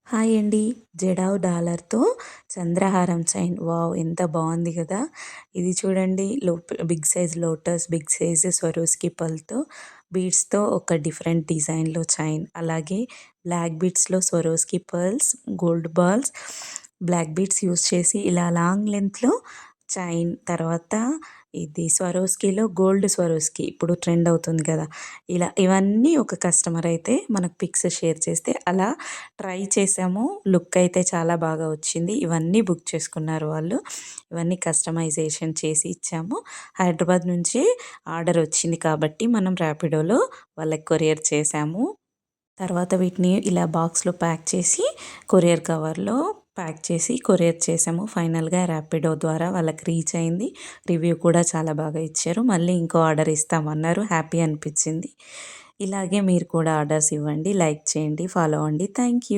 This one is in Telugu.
హాయ్ అండి. జడావ్ డాలర్‌తో చంద్రహారం చైన్. వావ్! ఎంత బావుంది గదా! ఇది చూడండి big size lotus, big size Swarovski పర్ల్‌తో బీడ్స్‌తో ఒక డిఫరెంట్ డిజైన్‌లో చైన్. అలాగే బ్లాక్ బీడ్స్‌లో Swarovski pearls, gold balls, black beads use చేసి ఇలా లాంగ్ లెంగ్త్‌లో చైన్. తర్వాత ఇది స్వరోస్కిలో గోల్డ్ స్వరోస్కి ఇప్పుడు ట్రెండ్ అవుతుంది కదా! ఇవన్నీ ఒక కస్టమర్ అయితే మనకు పిక్స్ షేర్ చేస్తే అలా ట్రై చేసాము. లుక్ అయితే చాలా బాగా వచ్చింది. ఇవన్నీ బుక్ చేసుకున్నారు వాళ్ళు. ఇవన్నీ కస్టమైజేషన్ చేసి ఇచ్చాము. హైదరాబాద్ నుంచి ఆర్డర్ వచ్చింది కాబట్టి మనం ర్యాపిడోలో వాళ్ళకి కొరియర్ చేసాము. తర్వాత వీటిని ఇలా బాక్స్‌లో ప్యాక్ చేసి కొరియర్ కవర్‌లో ప్యాక్ చేసి కొరియర్ చేసాము. ఫైనల్‌గా ర్యాపిడో ద్వారా వాళ్ళకి రీచ్ అయింది. రివ్యూ కూడా చాలా బాగా ఇచ్చారు. మళ్ళీ ఇంకో ఆర్డర్ ఇస్తామన్నారు. హ్యాపీ అనిపించింది. ఇలాగే మీరు కూడా ఆర్డర్స్ ఇవ్వండి. లైక్ చేయండి. ఫాలో అవ్వండి. Thank you.